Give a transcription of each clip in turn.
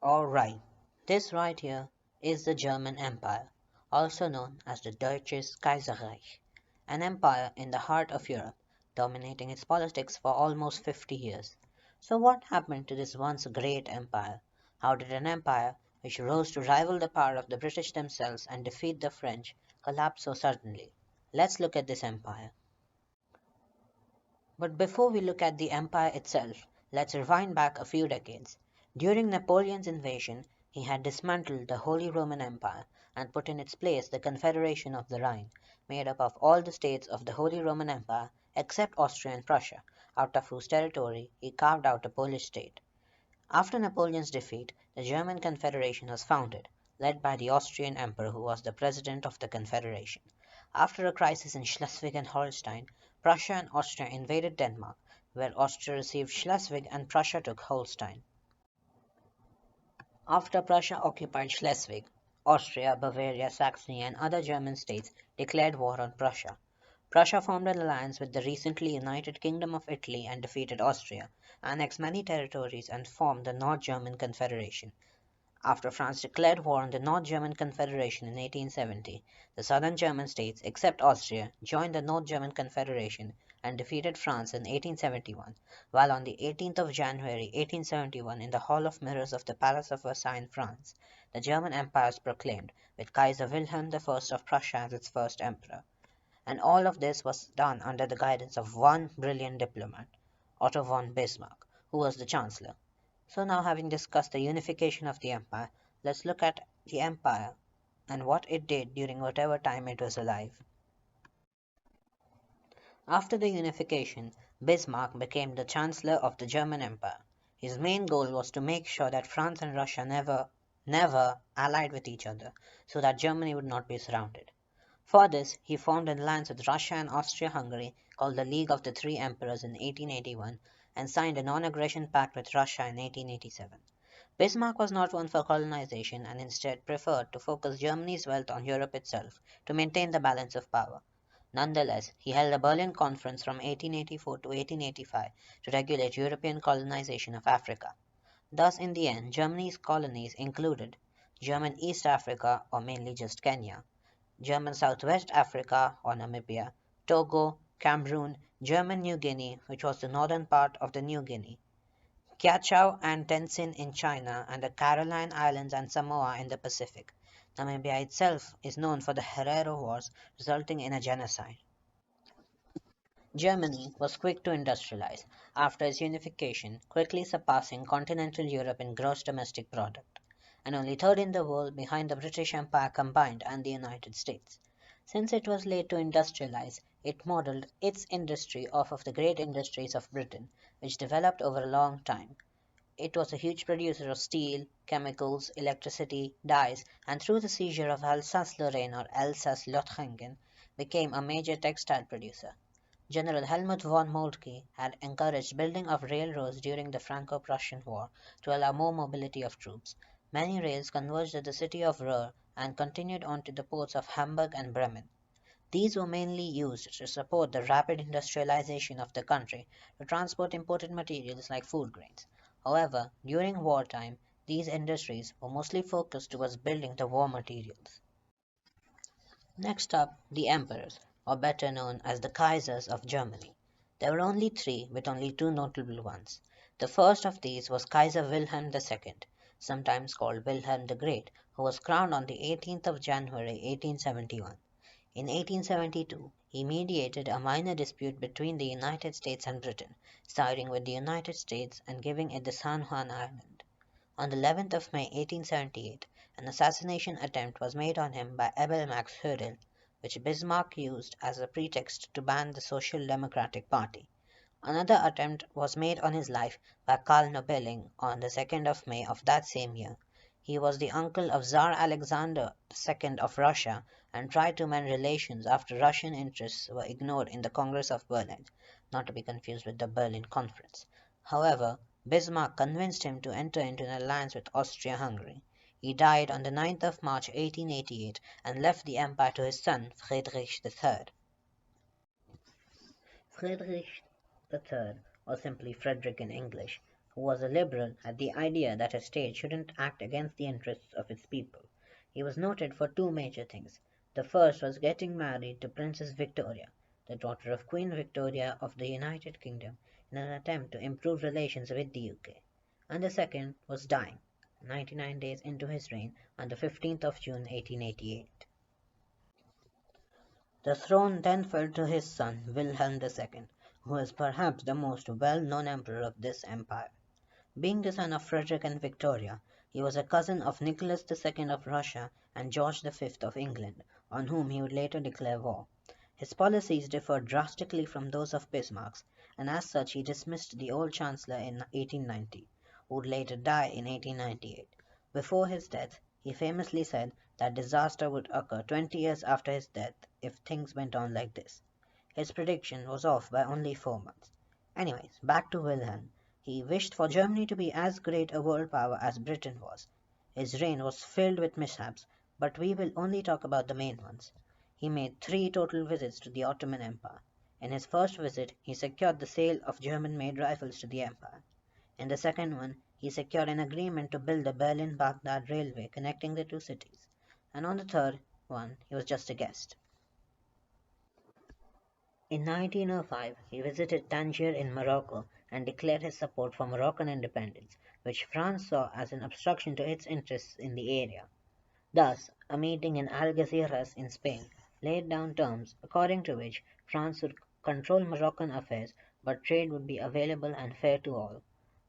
Alright, this right here is the German Empire, also known as the Deutsches Kaiserreich, an empire in the heart of Europe, dominating its politics for almost 50 years. So what happened to this once great empire? How did an empire, which rose to rival the power of the British themselves and defeat the French, collapse so suddenly? Let's look at this empire. But before we look at the empire itself, let's rewind back a few decades. During Napoleon's invasion, he had dismantled the Holy Roman Empire and put in its place the Confederation of the Rhine, made up of all the states of the Holy Roman Empire except Austria and Prussia, out of whose territory he carved out a Polish state. After Napoleon's defeat, the German Confederation was founded, led by the Austrian Emperor who was the president of the Confederation. After a crisis in Schleswig and Holstein, Prussia and Austria invaded Denmark, where Austria received Schleswig and Prussia took Holstein. After Prussia occupied Schleswig, Austria, Bavaria, Saxony, and other German states declared war on Prussia. Prussia formed an alliance with the recently united Kingdom of Italy and defeated Austria, annexed many territories, and formed the North German Confederation. After France declared war on the North German Confederation in 1870, the southern German states, except Austria, joined the North German Confederation and defeated France in 1871, while on the 18th of January 1871 in the Hall of Mirrors of the Palace of Versailles in France, the German Empire was proclaimed, with Kaiser Wilhelm I of Prussia as its first emperor. And all of this was done under the guidance of one brilliant diplomat, Otto von Bismarck, who was the chancellor. So now, having discussed the unification of the empire, let's look at the empire and what it did during whatever time it was alive. After the unification, Bismarck became the chancellor of the German Empire. His main goal was to make sure that France and Russia never allied with each other, so that Germany would not be surrounded. For this, he formed an alliance with Russia and Austria-Hungary called the League of the Three Emperors in 1881 and signed a non-aggression pact with Russia in 1887. Bismarck was not one for colonization and instead preferred to focus Germany's wealth on Europe itself to maintain the balance of power. Nonetheless, he held a Berlin Conference from 1884 to 1885 to regulate European colonization of Africa. Thus, in the end, Germany's colonies included German East Africa, or mainly just Kenya, German Southwest Africa or Namibia, Togo, Cameroon, German New Guinea, which was the northern part of the New Guinea, Kiachau and Tenzin in China, and the Caroline Islands and Samoa in the Pacific. Namibia itself is known for the Herero Wars, resulting in a genocide. Germany was quick to industrialize after its unification, quickly surpassing continental Europe in gross domestic product, and only third in the world behind the British Empire combined and the United States. Since it was late to industrialize, it modeled its industry off of the great industries of Britain, which developed over a long time. It was a huge producer of steel, chemicals, electricity, dyes, and through the seizure of Alsace-Lorraine or Alsace-Lothringen, became a major textile producer. General Helmut von Moltke had encouraged building of railroads during the Franco-Prussian War to allow more mobility of troops. Many rails converged at the city of Ruhr and continued on to the ports of Hamburg and Bremen. These were mainly used to support the rapid industrialization of the country to transport imported materials like food grains. However, during wartime, these industries were mostly focused towards building the war materials. Next up, the emperors, or better known as the Kaisers of Germany. There were only three, with only two notable ones. The first of these was Kaiser Wilhelm II, sometimes called Wilhelm the Great, who was crowned on the 18th of January 1871. In 1872, he mediated a minor dispute between the United States and Britain, siding with the United States and giving it the San Juan Island. On the 11th of May 1878, an assassination attempt was made on him by Abel Max Hödel, which Bismarck used as a pretext to ban the Social Democratic Party. Another attempt was made on his life by Karl Nobiling on the 2nd of May of that same year. He was the uncle of Tsar Alexander II of Russia and tried to mend relations after Russian interests were ignored in the Congress of Berlin, not to be confused with the Berlin Conference. However, Bismarck convinced him to enter into an alliance with Austria-Hungary. He died on the 9th of March 1888 and left the empire to his son Frederick III. Frederick III, or simply Frederick in English, who was a liberal, had the idea that a state shouldn't act against the interests of its people. He was noted for two major things. The first was getting married to Princess Victoria, the daughter of Queen Victoria of the United Kingdom, in an attempt to improve relations with the UK. And the second was dying, 99 days into his reign on the 15th of June 1888. The throne then fell to his son Wilhelm II, who is perhaps the most well-known emperor of this empire. Being the son of Frederick and Victoria, he was a cousin of Nicholas II of Russia and George V of England, on whom he would later declare war. His policies differed drastically from those of Bismarck's, and as such he dismissed the old chancellor in 1890, who would later die in 1898. Before his death, he famously said that disaster would occur 20 years after his death if things went on like this. His prediction was off by only 4 months. Anyways, back to Wilhelm. He wished for Germany to be as great a world power as Britain was. His reign was filled with mishaps, but we will only talk about the main ones. He made 3 total visits to the Ottoman Empire. In his first visit, he secured the sale of German-made rifles to the empire. In the second one, he secured an agreement to build the Berlin-Baghdad railway connecting the two cities. And on the third one, he was just a guest. In 1905, he visited Tangier in Morocco and declared his support for Moroccan independence, which France saw as an obstruction to its interests in the area. Thus, a meeting in Algeciras in Spain laid down terms according to which France would control Moroccan affairs, but trade would be available and fair to all.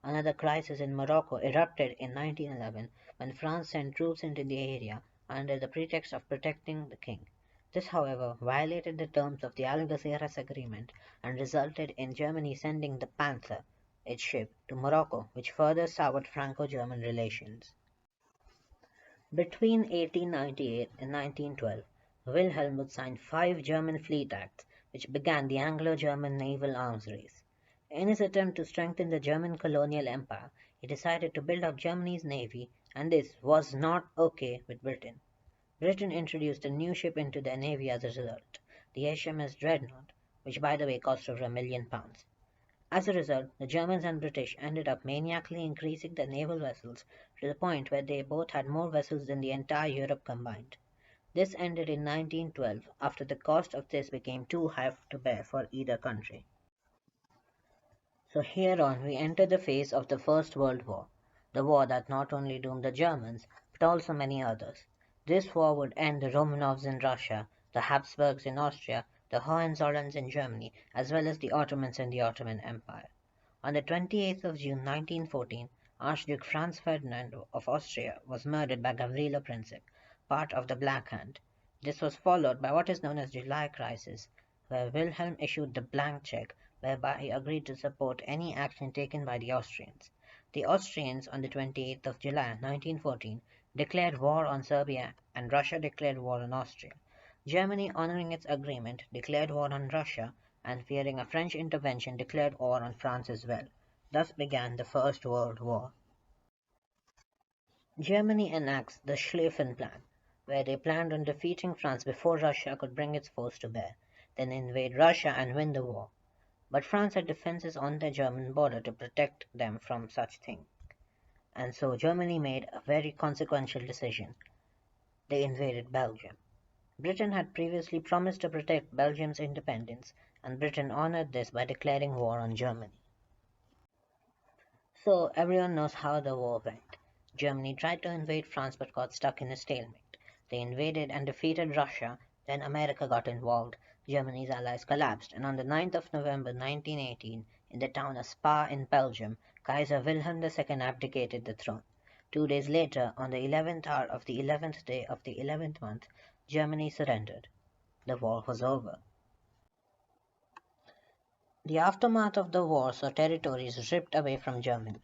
Another crisis in Morocco erupted in 1911 when France sent troops into the area under the pretext of protecting the king. This, however, violated the terms of the Algeciras Agreement and resulted in Germany sending the Panther, its ship, to Morocco, which further soured Franco-German relations. Between 1898 and 1912, Wilhelm would sign 5 German fleet acts, which began the Anglo-German naval arms race. In his attempt to strengthen the German colonial empire, he decided to build up Germany's navy, and this was not okay with Britain. Britain introduced a new ship into their navy as a result, the HMS Dreadnought, which by the way cost over £1,000,000. As a result, the Germans and British ended up maniacally increasing their naval vessels to the point where they both had more vessels than the entire Europe combined. This ended in 1912 after the cost of this became too high to bear for either country. So here on we enter the phase of the First World War, the war that not only doomed the Germans, but also many others. This war would end the Romanovs in Russia, the Habsburgs in Austria, the Hohenzollerns in Germany, as well as the Ottomans in the Ottoman Empire. On the 28th of June 1914, Archduke Franz Ferdinand of Austria was murdered by Gavrilo Princip, part of the Black Hand. This was followed by what is known as July Crisis, where Wilhelm issued the blank check, whereby he agreed to support any action taken by the Austrians. The Austrians, on the 28th of July 1914, declared war on Serbia, and Russia declared war on Austria. Germany, honoring its agreement, declared war on Russia, and fearing a French intervention, declared war on France as well. Thus began the First World War. Germany enacts the Schlieffen Plan, where they planned on defeating France before Russia could bring its force to bear, then invade Russia and win the war. But France had defenses on their German border to protect them from such things. And so Germany made a very consequential decision. They invaded Belgium. Britain had previously promised to protect Belgium's independence, and Britain honored this by declaring war on Germany. So everyone knows how the war went. Germany tried to invade France but got stuck in a stalemate. They invaded and defeated Russia, then America got involved. Germany's allies collapsed, and on the 9th of November 1918, in the town of Spa in Belgium, Kaiser Wilhelm II abdicated the throne. 2 days later, on the 11th hour of the 11th day of the 11th month, Germany surrendered. The war was over. The aftermath of the war saw territories ripped away from Germany.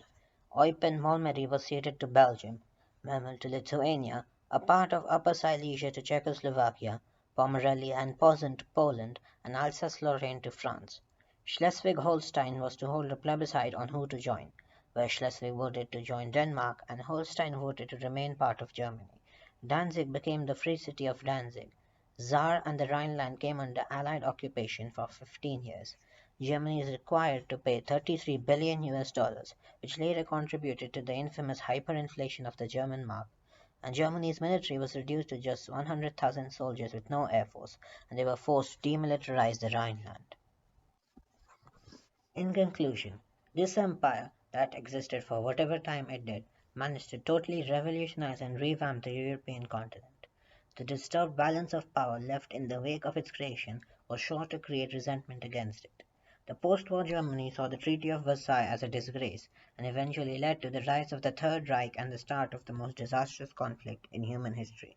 Eupen-Malmedy was ceded to Belgium, Memel to Lithuania, a part of Upper Silesia to Czechoslovakia, Pomerania and Posen to Poland, and Alsace-Lorraine to France. Schleswig-Holstein was to hold a plebiscite on who to join, where Schleswig voted to join Denmark and Holstein voted to remain part of Germany. Danzig became the Free City of Danzig. Saar and the Rhineland came under Allied occupation for 15 years. Germany is required to pay 33 billion US dollars, which later contributed to the infamous hyperinflation of the German mark, and Germany's military was reduced to just 100,000 soldiers with no air force, and they were forced to demilitarize the Rhineland. In conclusion, this empire, that existed for whatever time it did, managed to totally revolutionize and revamp the European continent. The disturbed balance of power left in the wake of its creation was sure to create resentment against it. The post-war Germany saw the Treaty of Versailles as a disgrace, and eventually led to the rise of the Third Reich and the start of the most disastrous conflict in human history.